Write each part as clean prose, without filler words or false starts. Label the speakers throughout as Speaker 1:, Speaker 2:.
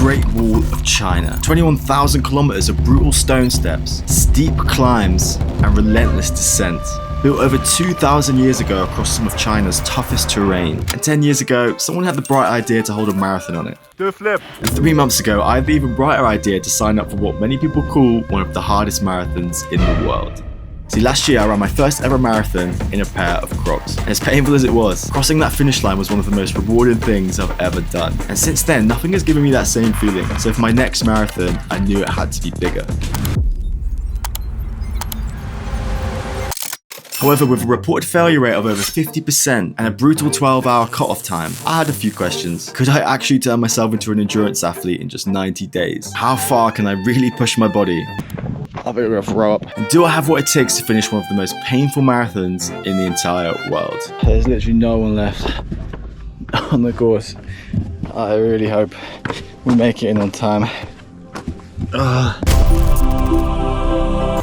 Speaker 1: Great Wall of China. 21,000 kilometers of brutal stone steps, steep climbs, and relentless descents. Built over 2,000 years ago across some of China's toughest terrain. And 10 years ago, someone had the bright idea to hold a marathon on it.
Speaker 2: Do a flip.
Speaker 1: And 3 months ago, I had the even brighter idea to sign up for what many people call one of the hardest marathons in the world. See, last year I ran my first ever marathon in a pair of Crocs. And as painful as it was, crossing that finish line was one of the most rewarding things I've ever done. And since then, nothing has given me that same feeling. So for my next marathon, I knew it had to be bigger. However, with a reported failure rate of over 50% and a brutal 12-hour cut-off time, I had a few questions. Could I actually turn myself into an endurance athlete in just 90 days? How far can I really push my body? I think we're gonna throw up. And do I have what it takes to finish one of the most painful marathons in the entire world? There's literally no one left on the course. I really hope we make it in on time.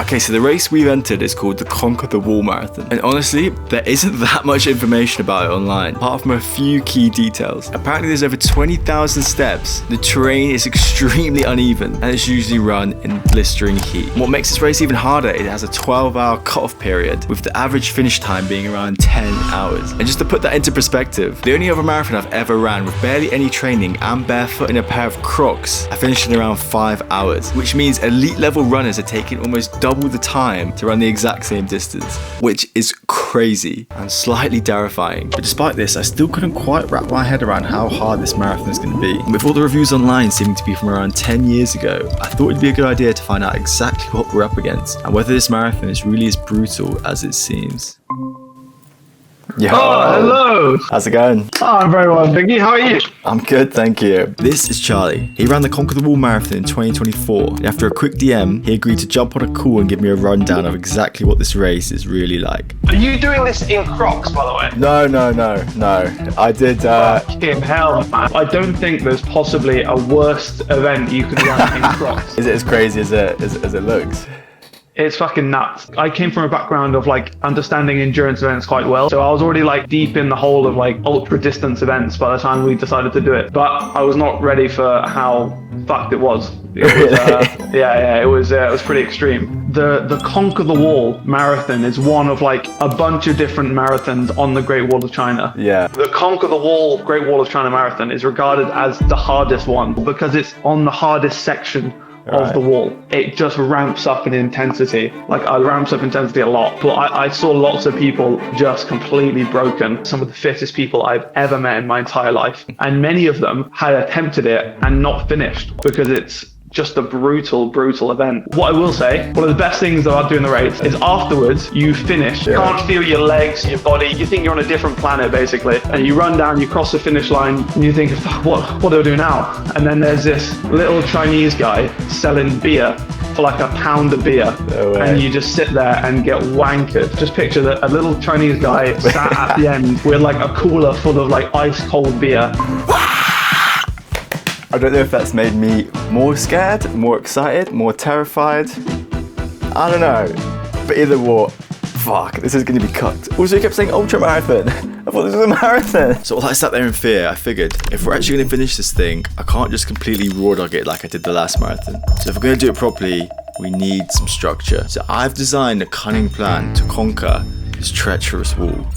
Speaker 1: Okay, so the race we've entered is called the Conquer the Wall Marathon. And honestly, there isn't that much information about it online, apart from a few key details. Apparently there's over 20,000 steps, the terrain is extremely uneven, and it's usually run in blistering heat. What makes this race even harder, it has a 12-hour cut-off period, with the average finish time being around 10 hours. And just to put that into perspective, the only other marathon I've ever ran with barely any training and barefoot in a pair of Crocs, I finished in around 5 hours, which means elite level runners are taking almost double the time to run the exact same distance, which is crazy and slightly terrifying. But despite this, I still couldn't quite wrap my head around how hard this marathon is going to be. And with all the reviews online seeming to be from around 10 years ago, I thought it'd be a good idea to find out exactly what we're up against and whether this marathon is really as brutal as it seems.
Speaker 2: Yo. Oh, hello.
Speaker 1: How's it going?
Speaker 2: Oh, I'm very well, thank you. How are you?
Speaker 1: I'm good, thank you. This is Charlie. He ran the Conquer the Wall Marathon in 2024. And after a quick DM, he agreed to jump on a call and give me a rundown of exactly what this race is really like.
Speaker 2: Are you doing this in Crocs, by the way?
Speaker 1: No. I did.
Speaker 2: Fucking hell, man. I don't think there's possibly a worse event you can run in Crocs.
Speaker 1: Is it as crazy as it looks?
Speaker 2: It's fucking nuts. I came from a background of like understanding endurance events quite well. So I was already like deep in the hole of like ultra distance events by the time we decided to do it. But I was not ready for how fucked it was. It was, it was pretty extreme. The Conquer the Wall Marathon is one of like a bunch of different marathons on the Great Wall of China.
Speaker 1: Yeah.
Speaker 2: The Conquer the Wall Great Wall of China Marathon is regarded as the hardest one because it's on the hardest section of the wall. It just ramps up in intensity. Like it ramps up intensity a lot. But I saw lots of people just completely broken. Some of the fittest people I've ever met in my entire life. And many of them had attempted it and not finished because it's just a brutal event. What I will say, one of the best things about doing the race is afterwards you finish, you can't feel your legs, your body, you think you're on a different planet basically, and you run down, you cross the finish line, and you think, fuck, what do I do now? And then there's this little Chinese guy selling beer for like £1 of beer, and you just sit there and get wankered. Just picture that a little Chinese guy sat at the end with like a cooler full of like ice cold beer.
Speaker 1: I don't know if that's made me more scared, more excited, more terrified. I don't know. But either way, fuck, this is going to be cooked. Also, he kept saying ultra marathon. I thought this was a marathon. So while I sat there in fear, I figured, if we're actually going to finish this thing, I can't just completely raw dog it like I did the last marathon. So if we're going to do it properly, we need some structure. So I've designed a cunning plan to conquer this treacherous wall.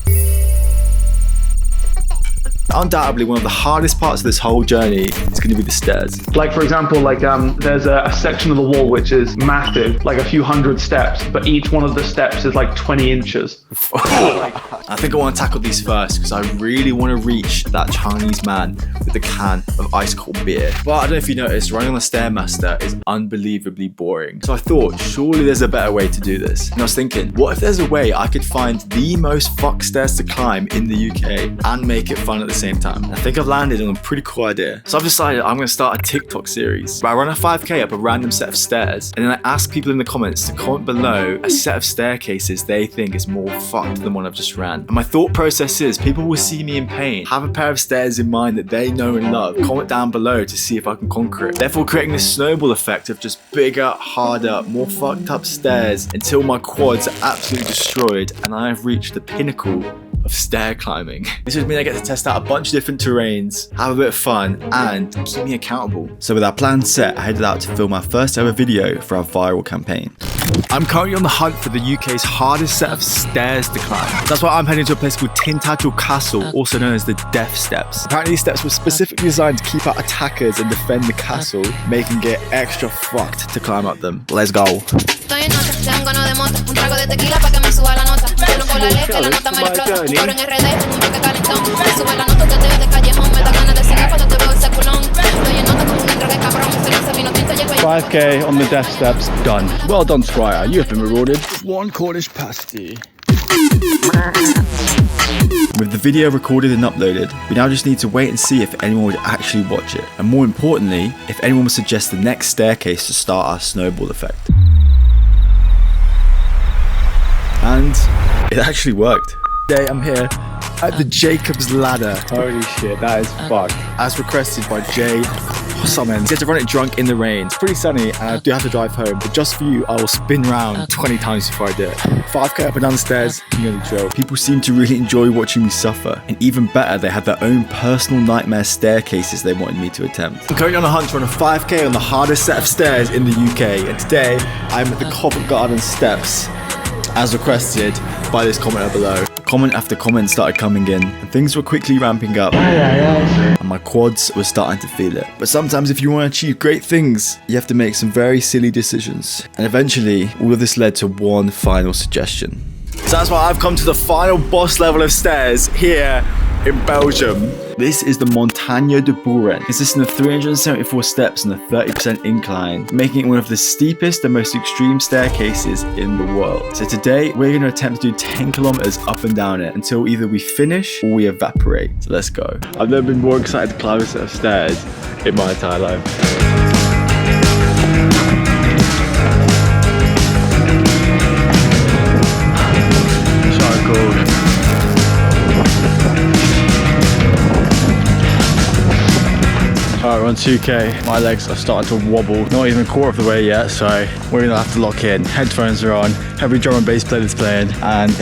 Speaker 1: Undoubtedly, one of the hardest parts of this whole journey is going to be the stairs. Like, for example, there's a section of the wall which is massive, like a few hundred steps, but each one of the steps is like 20 inches. I think I want to tackle these first because I really want to reach that Chinese man with the can of ice cold beer. But I don't know if you noticed, running on the Stairmaster is unbelievably boring. So I thought, surely there's a better way to do this. And I was thinking, what if there's a way I could find the most fucked stairs to climb in the UK and make it fun at the same time? I think I've landed on a pretty cool idea. So I've decided I'm going to start a TikTok series where I run a 5k up a random set of stairs, and then I ask people in the comments to comment below a set of staircases they think is more fucked than one I've just ran. And my thought process is people will see me in pain, have a pair of stairs in mind that they know and love, comment down below to see if I can conquer it, therefore creating this snowball effect of just bigger, harder, more fucked up stairs until my quads are absolutely destroyed and I have reached the pinnacle
Speaker 3: of stair climbing. This would mean I get to test out a bunch of different terrains, have a bit of fun, and keep me accountable. So with our plan set, I headed out to film our first ever video for our viral campaign. I'm currently on the hunt for the UK's hardest set of stairs to climb. That's why I'm heading to a place called Tintagel Castle, also known as the Death Steps. Apparently these steps were specifically designed to keep out attackers and defend the castle, making it extra fucked to climb up them. Let's go.
Speaker 1: $5K on the Death Steps, done. Well done, Squire. You have been rewarded.
Speaker 3: One Cornish pasty. With the video recorded and uploaded, we now just need to wait and see if anyone would actually watch it. And more importantly, if anyone would suggest the next staircase to start our snowball effect. And it actually worked. Today I'm here at the Jacob's Ladder.
Speaker 1: Holy shit, that is fucked.
Speaker 3: As requested by Jay Summon. He had to run it drunk in the rain. It's pretty sunny and I do have to drive home, but just for you, I will spin round 20 times before I do it. 5K up and down the stairs, you know the drill. People seem to really enjoy watching me suffer. And even better, they had their own personal nightmare staircases they wanted me to attempt. I'm currently on a hunt to run a 5K on the hardest set of stairs in the UK. And today, I'm at the Covent Garden Steps, as requested by this commenter below. Comment after comment started coming in, and things were quickly ramping up, and my quads were starting to feel it. But sometimes if you want to achieve great things, you have to make some very silly decisions. And eventually, all of this led to one final suggestion. So that's why I've come to the final boss level of stairs here in Belgium. This is the Montagne de Buren, consisting of 374 steps and a 30% incline, making it one of the steepest and most extreme staircases in the world. So today, we're going to attempt to do 10 kilometers up and down it until either we finish or we evaporate. So let's go.
Speaker 1: I've never been more excited to climb a set of stairs in my entire life. So cool. Alright, we're on 2K. My legs are starting to wobble. Not even a quarter of the way yet, so we're gonna have to lock in. Headphones are on, heavy drum and bass playlist playing, and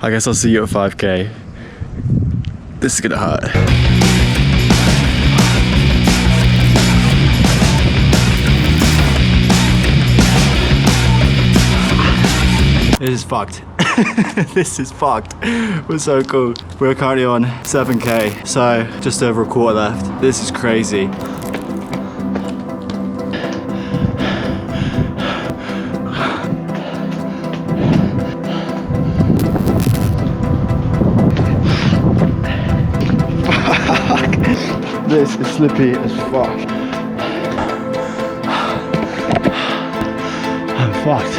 Speaker 1: I guess I'll see you at 5K. This is gonna hurt. This is fucked. This is fucked. We're so cool. We're currently on 7K, so just over a quarter left. This is crazy. Fuck. This is slippy as fuck. I'm fucked.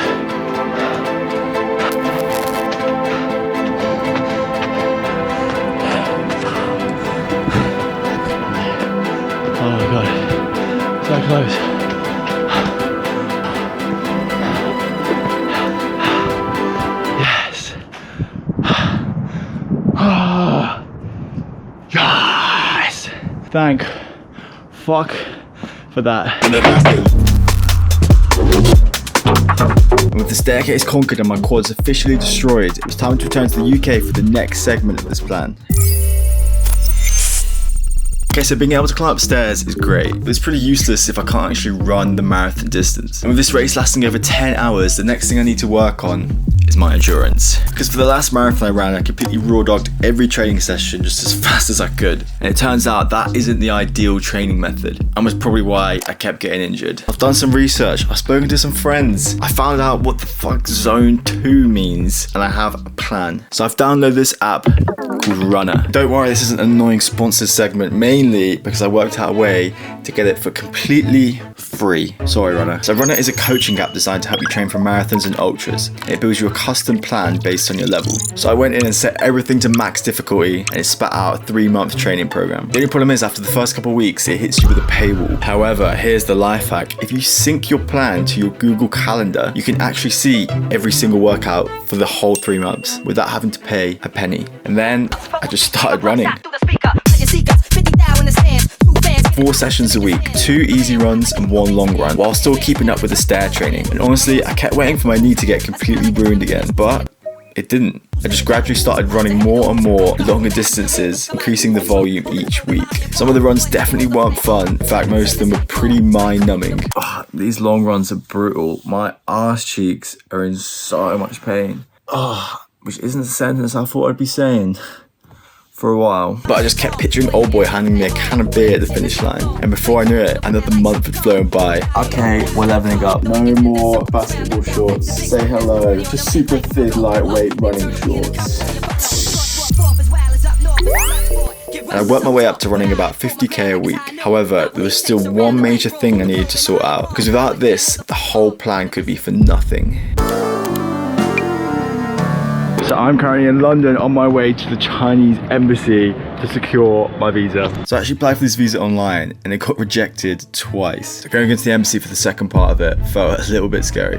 Speaker 1: Oh my god, so close. Yes. Yes. Thank fuck for that.
Speaker 3: With the staircase conquered and my quads officially destroyed, it was time to return to the UK for the next segment of this plan. Okay, so being able to climb upstairs is great, but it's pretty useless if I can't actually run the marathon distance. And with this race lasting over 10 hours, the next thing I need to work on is my endurance. Because for the last marathon I ran, I completely raw dogged every training session just as fast as I could. And it turns out that isn't the ideal training method, and was probably why I kept getting injured. I've done some research, I've spoken to some friends, I found out what the fuck Zone 2 means, and I have a plan. So I've downloaded this app called Runner. Don't worry, this isn't an annoying sponsored segment, mainly because I worked out a way to get it for completely free. Sorry, Runner. So Runner is a coaching app designed to help you train for marathons and ultras. It builds you a custom plan based on your level. So I went in and set everything to max difficulty, and it spat out a 3-month training program. The only problem is after the first couple of weeks, it hits you with a paywall. However, here's the life hack. If you sync your plan to your Google Calendar, you can actually see every single workout for the whole 3 months without having to pay a penny. And then I just started running. 4 sessions a week, 2 easy runs and 1 long run, while still keeping up with the stair training. And honestly, I kept waiting for my knee to get completely ruined again, but it didn't. I just gradually started running more and more longer distances, increasing the volume each week. Some of the runs definitely weren't fun. In fact, most of them were pretty mind-numbing. Oh, these long runs are brutal. My arse cheeks are in so much pain. Oh, which isn't a sentence I thought I'd be saying for a while. But I just kept picturing old boy handing me a can of beer at the finish line. And before I knew it, another month had flown by. Okay, we're leveling up. No more basketball shorts. Say hello. Just super thin, lightweight running shorts. And I worked my way up to running about 50k a week. However, there was still one major thing I needed to sort out. Because without this, the whole plan could be for nothing. So I'm currently in London on my way to the Chinese embassy to secure my visa. So I actually applied for this visa online and it got rejected twice. So going into the embassy for the second part of it felt a little bit scary.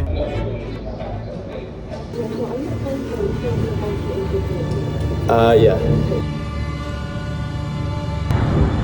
Speaker 3: Yeah.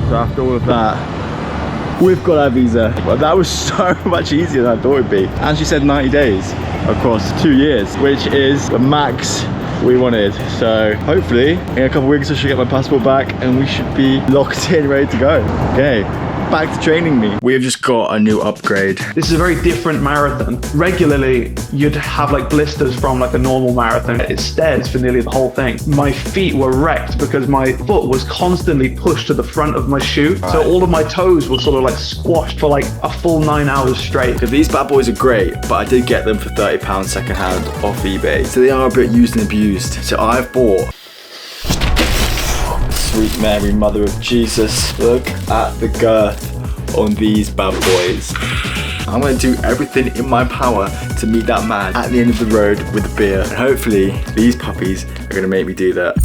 Speaker 3: So after all of that, we've got our visa. Well, that was so much easier than I thought it'd be. And she said 90 days across 2 years, which is the max we wanted. So hopefully in a couple of weeks I should get my passport back and we should be locked in, ready to go. Okay, back to training me. We have just got a new upgrade.
Speaker 2: This is a very different marathon. Regularly, you'd have like blisters from like a normal marathon. It's stairs for nearly the whole thing. My feet were wrecked because my foot was constantly pushed to the front of my shoe. So all of my toes were sort of like squashed for like a full 9 hours straight.
Speaker 3: These bad boys are great, but I did get them for £30 secondhand off eBay. So they are a bit used and abused. So I've bought, sweet Mary, Mother of Jesus, look at the girth on these bad boys. I'm gonna do everything in my power to meet that man at the end of the road with a beer. And hopefully these puppies are gonna make me do that.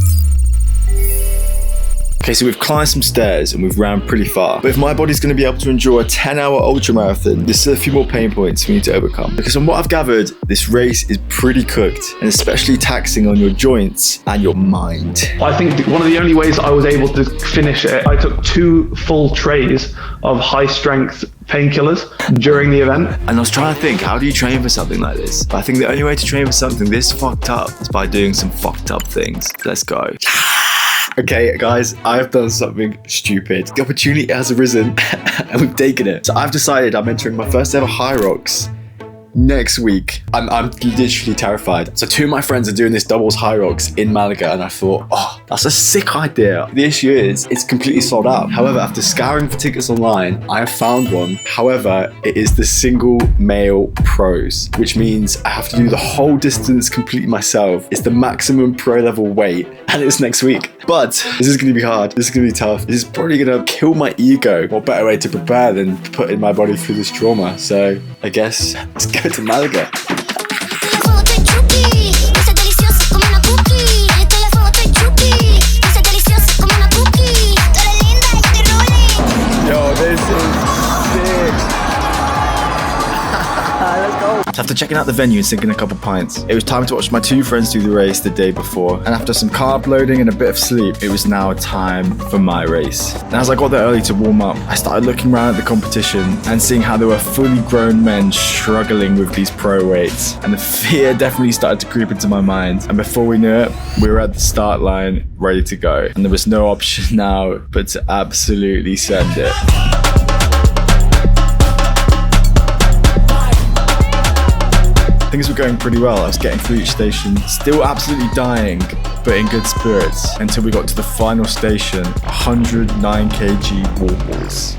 Speaker 3: Okay, so we've climbed some stairs and we've ran pretty far. But if my body's going to be able to endure a 10-hour ultra marathon, there's still a few more pain points we need to overcome. Because from what I've gathered, this race is pretty cooked and especially taxing on your joints and your mind.
Speaker 2: I think one of the only ways I was able to finish it, I took 2 full trays of high-strength painkillers during the event.
Speaker 3: And I was trying to think, how do you train for something like this? But I think the only way to train for something this fucked up is by doing some fucked up things. Let's go. Okay, guys, I've done something stupid. The opportunity has arisen and we've taken it. So I've decided I'm entering my first ever HYROX next week. I'm literally terrified. So 2 of my friends are doing this doubles HYROX in Malaga and I thought, oh, that's a sick idea. The issue is it's completely sold out. However, after scouring for tickets online, I have found one. However, it is the single male pros, which means I have to do the whole distance completely myself. It's the maximum pro level weight and it's next week. But this is going to be hard. This is going to be tough. This is probably going to kill my ego. What better way to prepare than putting my body through this trauma? So I guess let's go to Malaga. Yo, this is sick. Let's go. So after checking out the venue and sinking a couple pints, it was time to watch my 2 friends do the race the day before. And after some carb loading and a bit of sleep, it was now time for my race. And as I got there early to warm up, I started looking around at the competition and seeing how there were fully grown men struggling with these pro weights. And the fear definitely started to creep into my mind. And before we knew it, we were at the start line, ready to go. And there was no option now but to absolutely send it. Things were going pretty well. I was getting through each station, still absolutely dying, but in good spirits, until we got to the final station, 109 kg wall balls.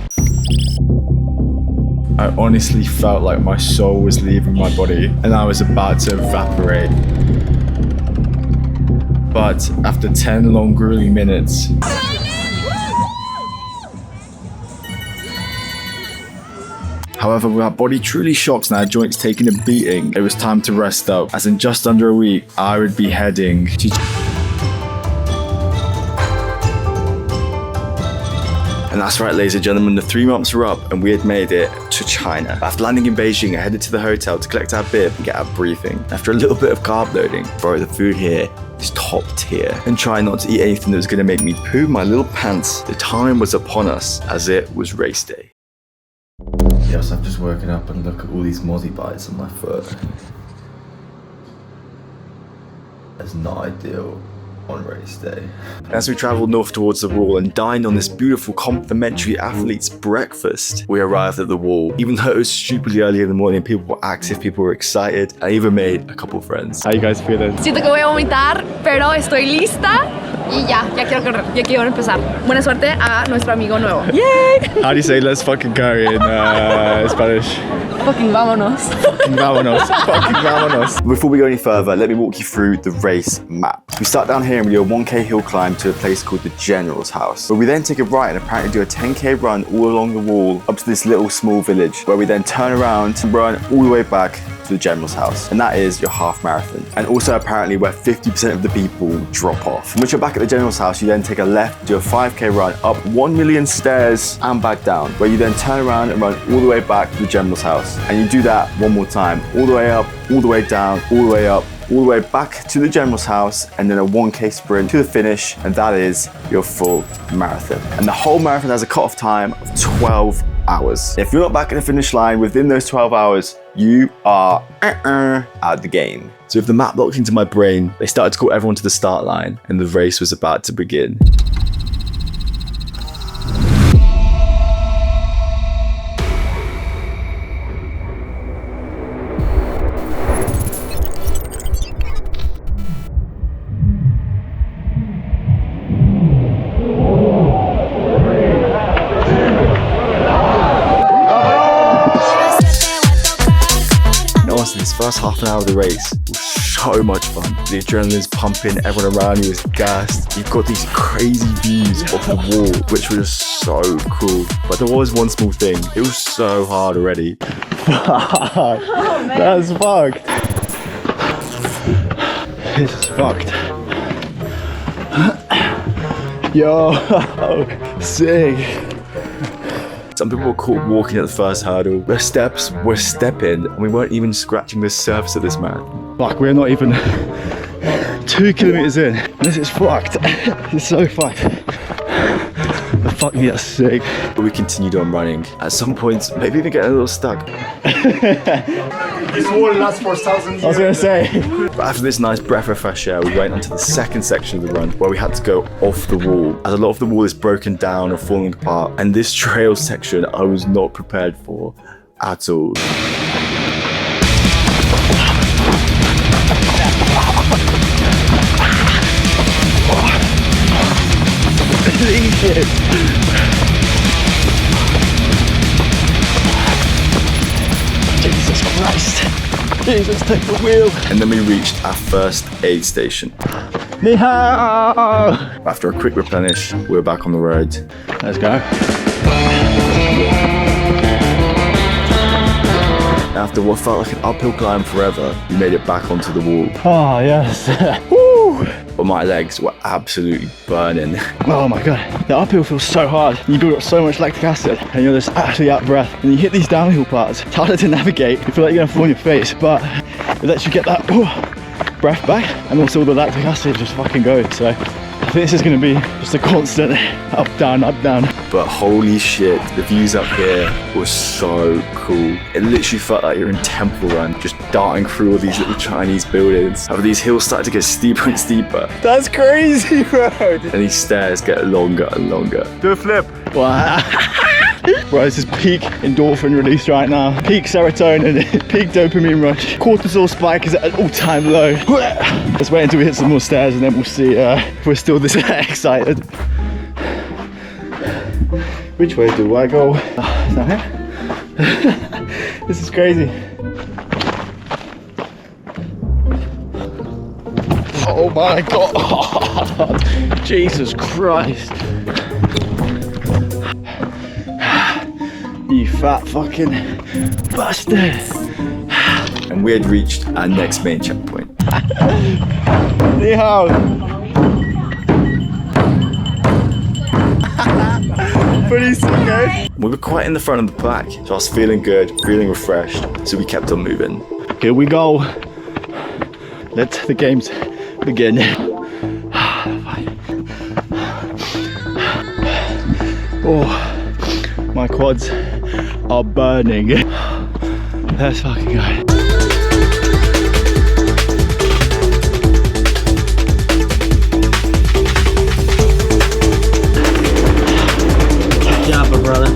Speaker 3: I honestly felt like my soul was leaving my body and I was about to evaporate. But after 10 long grueling minutes, however, with our body truly shocked and our joints taking a beating, it was time to rest up, as in just under a week, I would be heading to... And that's right, ladies and gentlemen, the 3 months were up and we had made it to China. After landing in Beijing, I headed to the hotel to collect our bib and get our briefing. After a little bit of carb loading, bro, the food here is top tier. And trying not to eat anything that was going to make me poo my little pants, the time was upon us as it was race day. Yes, I've just woken up and look at all these mozzie bites on my foot. That's not ideal on race day. As we travelled north towards the wall and dined on this beautiful complimentary athlete's breakfast, we arrived at the wall. Even though it was stupidly early in the morning, people were active, people were excited. I even made a couple of friends. How you guys feeling?
Speaker 4: Siento que voy a vomitar, pero estoy lista y ya quiero correr, ya quiero empezar. Buena suerte a nuestro amigo nuevo. Yay!
Speaker 3: How do you say let's fucking go in Spanish?
Speaker 4: Fucking vámonos.
Speaker 3: Fucking vámonos. Fucking vámonos. Before we go any further, let me walk you through the race map. We start down here and we do a 1k hill climb to a place called the General's House, where we then take a right and apparently do a 10k run all along the wall up to this little small village, where we then turn around and run all the way back to the General's House, and that is your half marathon. And also apparently where 50% of the people drop off. Once you're back at the General's House, you then take a left, do a 5k run up 1 million stairs and back down, where you then turn around and run all the way back to the General's House. And you do that one more time, all the way up, all the way down, all the way up, all the way back to the General's House, and then a 1k sprint to the finish, and that is your full marathon. And the whole marathon has a cut-off time of 12 hours. If you're not back at the finish line within those 12 hours, you are out the game. So with the map locked into my brain, they started to call everyone to the start line, and the race was about to begin. This first half an hour of the race was so much fun. The adrenaline's pumping, everyone around you is gassed. You've got these crazy views off the wall, which was so cool. But there was one small thing. It was so hard already. Fuck. Oh, that's fucked. This is fucked. Yo, sick. Some people were caught walking at the first hurdle. The steps were stepping, and we weren't even scratching the surface of this marathon. Fuck, we're not even 2 kilometers in. This is fucked. It's so fucked. But fuck me, that's sick. But we continued on running. At some points, maybe even getting a little stuck.
Speaker 5: This wall lasts for 1,000 years.
Speaker 3: I was gonna say. But after this nice breath of fresh air, we went onto the second section of the run, where we had to go off the wall, as a lot of the wall is broken down or falling apart. And this trail section, I was not prepared for at all. Jesus Christ. Jesus, take the wheel. And then we reached our first aid station. Ni hao. After a quick replenish, we were back on the road. Let's go. After what felt like an uphill climb forever, we made it back onto the wall. Oh, yes. Woo! But my legs were absolutely burning. Oh my God, the uphill feels so hard. You build up so much lactic acid and you're just actually out of breath. And you hit these downhill parts, it's harder to navigate. You feel like you're gonna fall on your face, but it lets you get that breath back, and also the lactic acid just fucking goes. So I think this is gonna be just a constant up, down, up, down. But holy shit, the views up here were so cool. It literally felt like you're in Temple Run, just darting through all these little Chinese buildings. However, these hills started to get steeper and steeper. That's crazy, bro. And these stairs get longer and longer. Do a flip. Wow. Bro, this is peak endorphin release right now. Peak serotonin, peak dopamine rush. Cortisol spike is at an all-time low. Let's wait until we hit some more stairs and then we'll see if we're still this excited. Which way do I go? Is that it? This is crazy. Oh my God. Jesus Christ. You fat fucking bastard. And we had reached our next main checkpoint. Ni hao. Pretty sick, eh? We were quite in the front and the back, so I was feeling good, feeling refreshed, so we kept on moving. Here we go. Let the games begin. Oh, my quads are burning. Let's fucking go.
Speaker 6: Good job, my brother.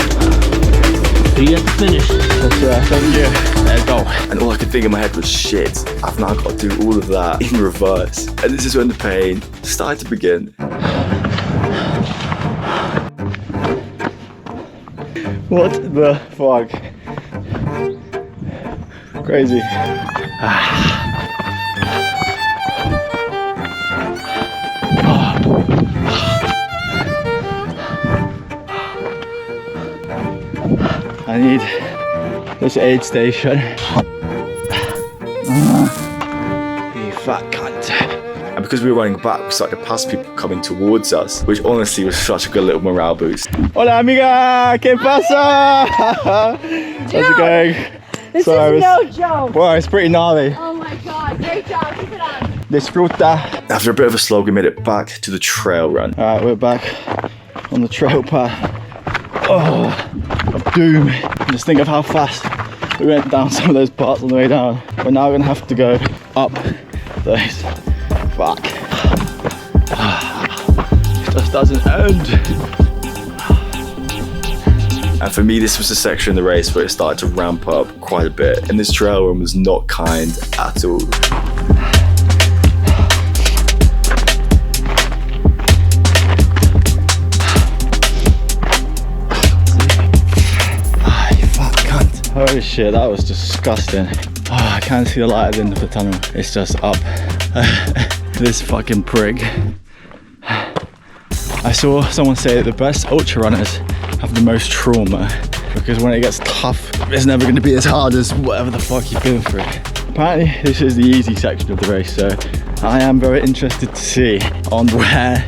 Speaker 6: See you at the finish.
Speaker 3: Thank you. Let's go.
Speaker 7: And all I could think in my head was, shit, I've now got to do all of that in reverse. And this is when the pain started to begin.
Speaker 3: What the fuck? Crazy. I need this aid station.
Speaker 7: You fat cunt. And because we were running back, we started to pass people coming towards us, which honestly was such a good little morale boost.
Speaker 3: Hola amiga, ¿qué pasa? How's it going?
Speaker 8: This
Speaker 3: Sorry,
Speaker 8: is no joke.
Speaker 3: Well, it's pretty gnarly.
Speaker 8: Oh my god, great job. Keep it on.
Speaker 3: Disfruta.
Speaker 7: After a bit of a slog, we made it back to the trail run.
Speaker 3: Alright, we're back on the trail path. Oh, of doom. Just think of how fast we went down some of those parts on the way down. We're now gonna have to go up those. Fuck. It just doesn't end.
Speaker 7: And for me, this was the section of the race where it started to ramp up quite a bit. And this trail run was not kind at all.
Speaker 3: Holy shit, that was disgusting. Oh, I can't see the light at the end of the tunnel. It's just up. This fucking prig. I saw someone say that the best ultra runners have the most trauma because when it gets tough, it's never going to be as hard as whatever the fuck you've been through. Apparently, this is the easy section of the race, so I am very interested to see on where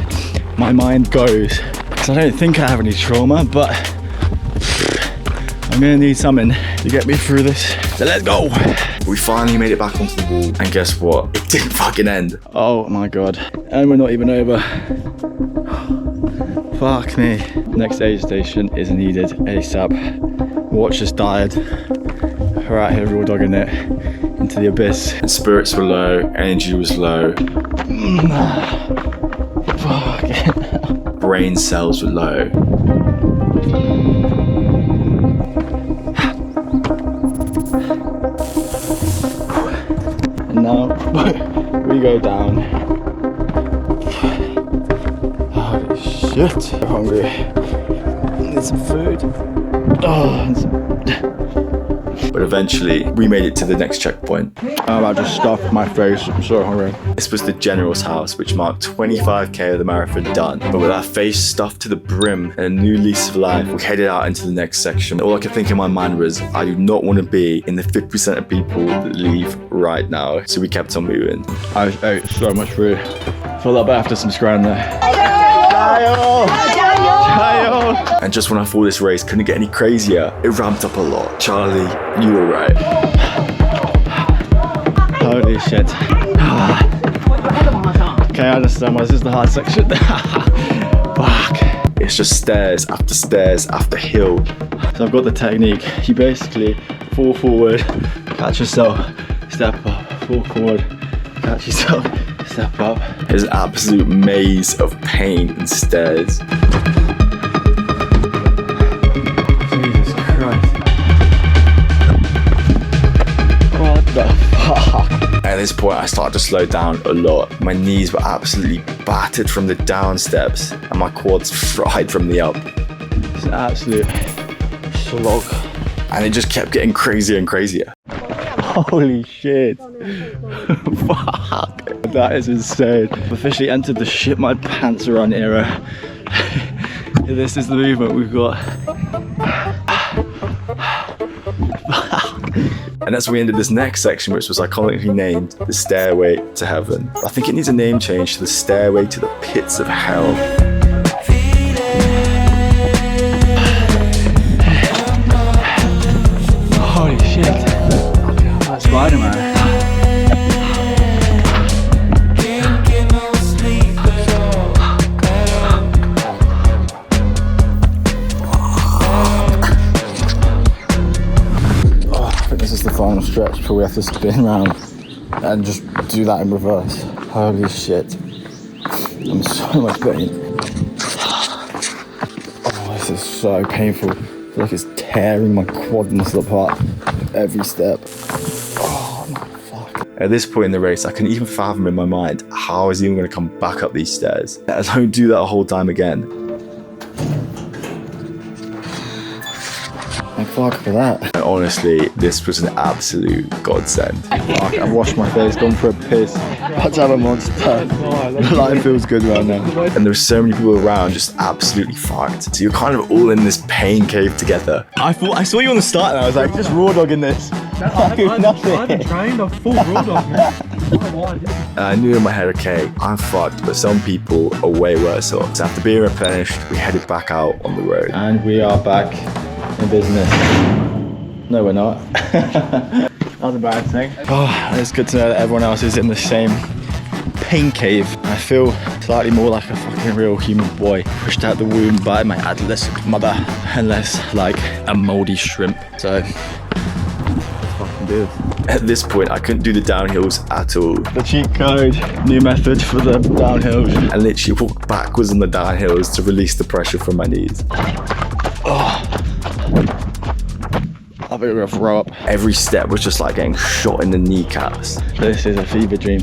Speaker 3: my mind goes. Because I don't think I have any trauma, but I'm gonna need something to get me through this. So let's go.
Speaker 7: We finally made it back onto the wall, and guess what? It didn't fucking end.
Speaker 3: Oh my god. And we're not even over. Fuck me. Next aid station is needed ASAP. Watch just died. We're out here raw dogging it into the abyss.
Speaker 7: And spirits were low, energy was low.
Speaker 3: Fuck.
Speaker 7: Brain cells were low.
Speaker 3: And now we go down. Holy shit. I'm hungry. Need some food. Oh, and some...
Speaker 7: But eventually, we made it to the next checkpoint.
Speaker 3: I just stuffed my face. I'm so hungry.
Speaker 7: This was the General's house, which marked 25k of the marathon done. But with our face stuffed to the brim and a new lease of life, we headed out into the next section. All I could think in my mind was, I do not want to be in the 50% of people that leave right now. So we kept on moving.
Speaker 3: I ate so much food. Feel that bad after some scran there.
Speaker 7: And just when I thought this race couldn't get any crazier, it ramped up a lot. Charlie, you were right.
Speaker 3: Holy shit. Okay, I understand why this is the hard section. Fuck.
Speaker 7: It's just stairs after hill.
Speaker 3: So I've got the technique. You basically fall forward, catch yourself, step up, fall forward, catch yourself, step up.
Speaker 7: It's an absolute maze of pain and stairs.
Speaker 3: Jesus Christ. What the fuck?
Speaker 7: At this point, I started to slow down a lot. My knees were absolutely battered from the down steps, and my quads fried from the up.
Speaker 3: It's an absolute slog.
Speaker 7: And it just kept getting crazier and crazier.
Speaker 3: Holy shit. Fuck. That is insane. I've officially entered the shit my pants are on era. This is the movement we've got.
Speaker 7: And that's where we ended this next section, which was iconically named the Stairway to Heaven. I think it needs a name change to the Stairway to the Pits of Hell.
Speaker 3: Holy shit. That's Spider-Man. This is the final stretch before we have to spin around and just do that in reverse. Holy shit. I'm in so much pain. Oh, this is so painful. I feel like it's tearing my quad muscle apart with every step. Oh my fuck.
Speaker 7: At this point in the race, I couldn't even fathom in my mind how I was even going to come back up these stairs. Let alone do that a whole time again.
Speaker 3: Thank fuck for that.
Speaker 7: And honestly, this was an absolute godsend.
Speaker 3: Fuck, I've washed my face, gone for a piss. About to have a monster. Life feels good right now.
Speaker 7: And there were so many people around just absolutely fucked. So you're kind of all in this pain cave together.
Speaker 3: I saw you on the start and I was like, just raw dogging this.
Speaker 2: I've been trained, I'm full raw dog, man.
Speaker 7: And I knew in my head, okay, I'm fucked, but some people are way worse off. So after being replenished, we headed back out on the road.
Speaker 3: And we are back in business. No, we're not. Not a bad thing. Oh, it's good to know that everyone else is in the same pain cave. I feel slightly more like a fucking real human boy pushed out the womb by my adolescent mother and less like a moldy shrimp. So, let's fucking do it.
Speaker 7: At this point, I couldn't do the downhills at all.
Speaker 3: The cheat code, new method for the downhills.
Speaker 7: I literally walked backwards on the downhills to release the pressure from my knees.
Speaker 3: Oh. I think we're gonna throw up.
Speaker 7: Every step was just like getting shot in the kneecaps.
Speaker 3: This is a fever dream.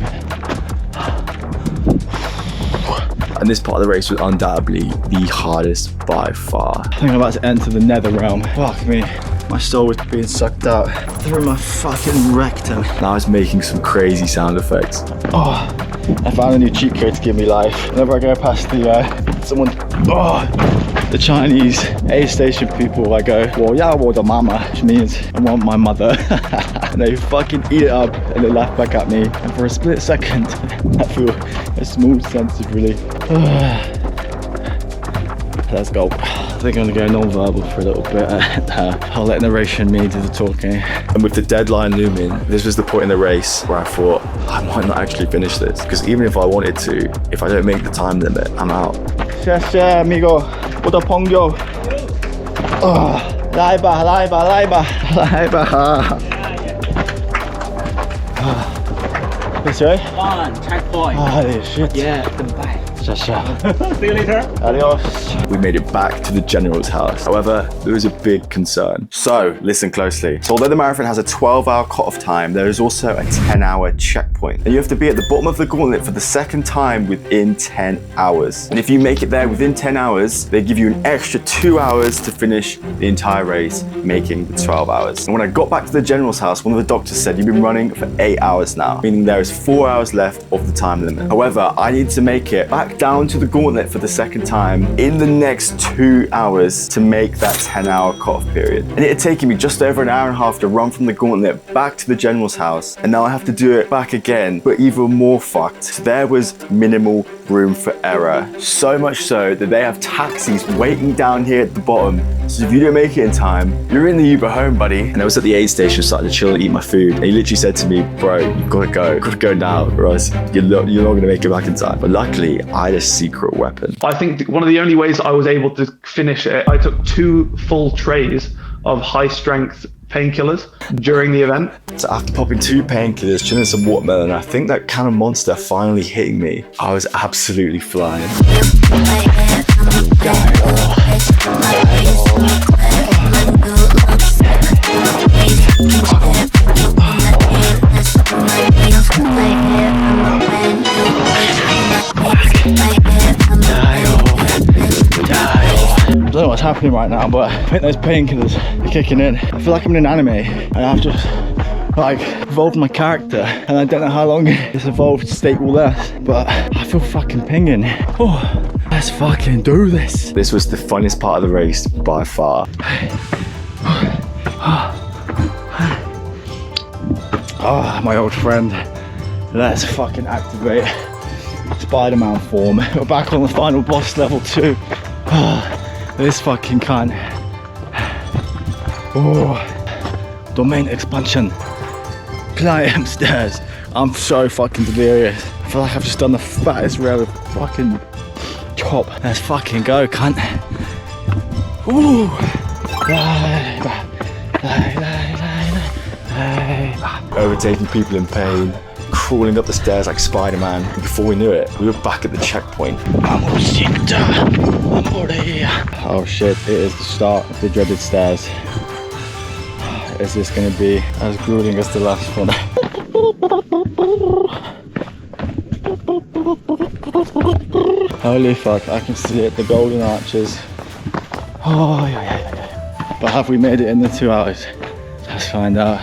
Speaker 7: And this part of the race was undoubtedly the hardest by far.
Speaker 3: I think I'm about to enter the nether realm. Fuck me. My soul was being sucked out through my fucking rectum.
Speaker 7: And I was making some crazy sound effects.
Speaker 3: Oh, I found a new cheat code to give me life. Whenever I go past the Chinese aid station people, I go, 我要我的mama, which means I want my mother. And they fucking eat it up and they laugh back at me. And for a split second, I feel a small sense of relief. Let's go. I think I'm gonna go non-verbal for a little bit. I'll let narration me do the talking.
Speaker 7: And with the deadline looming, this was the point in the race where I thought, I might not actually finish this. Because even if I wanted to, if I don't make the time limit, I'm out.
Speaker 3: 谢谢 amigo, 我的朋友。来吧，来吧，来吧，来吧。这谁？
Speaker 6: On, checkpoint.
Speaker 3: Holy shit.
Speaker 6: Yeah, come back.
Speaker 3: 谢谢。
Speaker 6: See you later.
Speaker 3: Adios.
Speaker 7: We made it back to the general's house. However, there was a big concern. So, listen closely. So although the marathon has a 12-hour cut-off time, there is also a 10-hour checkpoint. And you have to be at the bottom of the gauntlet for the second time within 10 hours. And if you make it there within 10 hours, they give you an extra 2 hours to finish the entire race, making the 12 hours. And when I got back to the general's house, one of the doctors said, you've been running for 8 hours now, meaning there is 4 hours left of the time limit. However, I need to make it back down to the gauntlet for the second time in the next 2 hours to make that 10-hour cut-off period. And it had taken me just over an hour and a half to run from the gauntlet back to the general's house, and now I have to do it back again, but even more fucked. So there was minimal room for error. So much so that they have taxis waiting down here at the bottom. So if you don't make it in time, you're in the Uber home, buddy. And I was at the aid station starting to chill and eat my food. And he literally said to me, bro, you've got to go. You've got to go now, or else you're not going to make it back in time. But luckily, I had a secret weapon.
Speaker 2: I think one of the only ways I was able to finish it, I took 2 full trays of high strength painkillers during the event.
Speaker 7: So after popping 2 painkillers, chilling some watermelon, I think that kind of monster finally hitting me, I was absolutely flying.
Speaker 3: I don't know what's happening right now, but I think those painkillers are kicking in. I feel like I'm in an anime and I've just like evolved my character, and I don't know how long this evolved state will last, but I feel fucking pinging. Oh, let's fucking do this.
Speaker 7: This was the funnest part of the race by far.
Speaker 3: Oh, my old friend. Let's fucking activate Spider-Man form. We're back on the final boss level 2. Oh, this fucking cunt. Oh, domain expansion. Climb stairs. I'm so fucking delirious. I feel like I've just done the fattest rail of fucking chop. Let's fucking go, cunt. Ooh.
Speaker 7: Overtaking people in pain, crawling up the stairs like Spider-Man. And before we knew it, we were back at the checkpoint.
Speaker 3: Oh shit, it is the start of the dreaded stairs. Is this gonna be as grueling as the last one? Holy fuck, I can see it, the golden arches. Oh yeah. But have we made it in the 2 hours? Let's find out.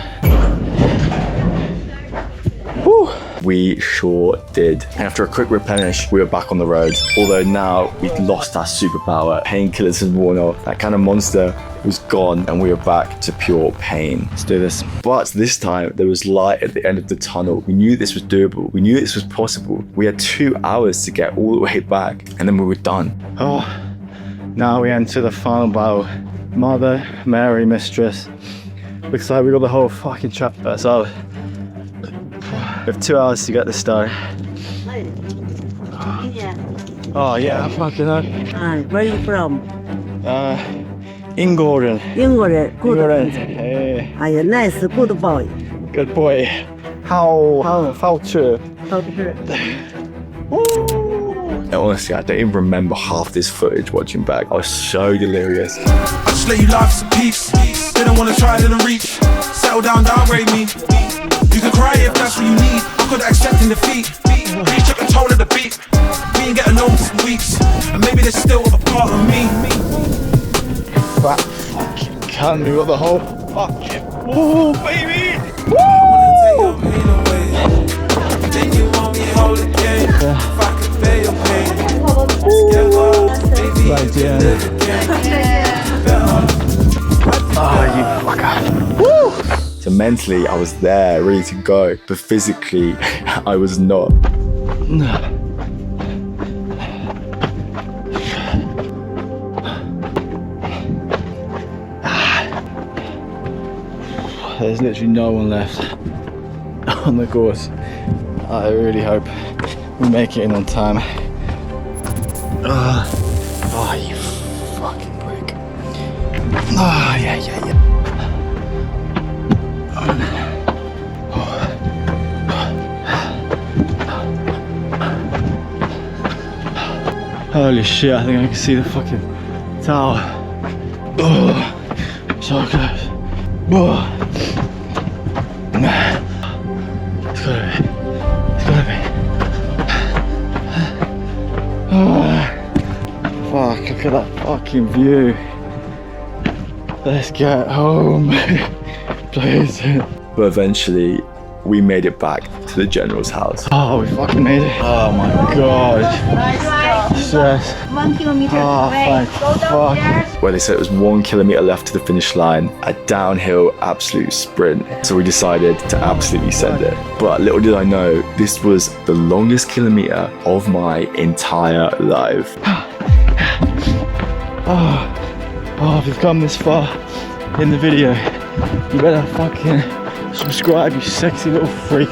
Speaker 3: Woo.
Speaker 7: We sure did. After a quick replenish, we were back on the road. Although now we'd lost our superpower. Painkillers had worn off. That kind of monster was gone and we were back to pure pain.
Speaker 3: Let's do this.
Speaker 7: But this time there was light at the end of the tunnel. We knew this was doable. We knew this was possible. We had 2 hours to get all the way back and then we were done.
Speaker 3: Oh, now we enter the final battle. Mother Mary Mistress. Looks like we got the whole fucking chapter ourselves. We have 2 hours to get this done. Oh yeah, I fucking know.
Speaker 9: Where are you from?
Speaker 3: England.
Speaker 9: England. Good.
Speaker 3: Hey,
Speaker 9: Nice, good boy.
Speaker 3: good boy. How true.
Speaker 7: And honestly, I don't even remember half this footage watching back. I was so delirious.
Speaker 10: I just let you laugh some peace. Didn't want to try, didn't reach. Settle down, downgrade me. You can cry if that's what you need. I'm good at accepting defeat. Please check the tone of the beat. We ain't getting along for some weeks. And maybe there's still a part of me.
Speaker 3: That fucking can we got the whole fucking. Oh baby!
Speaker 10: Woo! Then you want me hold again. If I could bear your pain.
Speaker 3: Right, yeah. Oh, you fucker. Woo!
Speaker 7: So mentally, I was there, ready to go. But physically, I was not.
Speaker 3: There's literally no one left on the course. I really hope we make it in on time. Oh, you fucking prick. Oh, yeah. Holy shit, I think I can see the fucking tower. Oh, so close. Oh. It's gotta be. Oh. Fuck, look at that fucking view. Let's get home. Please.
Speaker 7: But eventually, we made it back to the general's house.
Speaker 3: Oh, we fucking made it. Oh my god. Yes.
Speaker 8: 1 kilometer
Speaker 3: Oh,
Speaker 8: away.
Speaker 3: thank
Speaker 8: Go downstairs.
Speaker 7: Where they said it was 1 kilometer left to the finish line, a downhill absolute sprint. So we decided to absolutely send it. But little did I know, this was the longest kilometer of my entire life.
Speaker 3: Oh, if you've come this far in the video, you better fucking subscribe, you sexy little freak.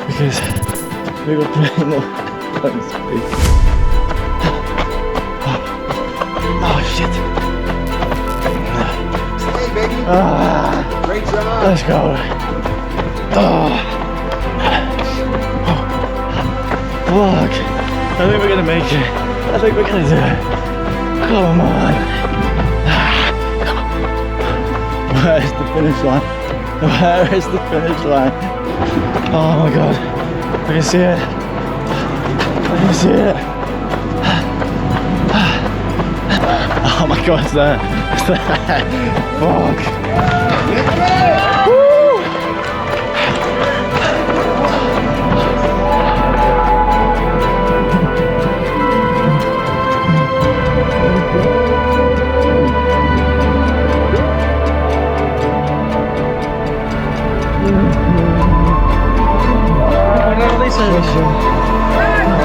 Speaker 3: Because we got plenty more time to speak. Oh shit.
Speaker 5: Hey, baby. Great job.
Speaker 3: Let's go. Fuck. I think we're gonna make it. I think we're gonna do it. Come on. Where's the finish line? Where is the finish line? Oh my god. I can see it. I can see it. Oh my god, it's there. It's there. Fuck. Woo!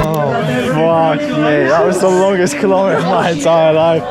Speaker 3: Oh, fuck me. That was the longest kilometer of my entire life.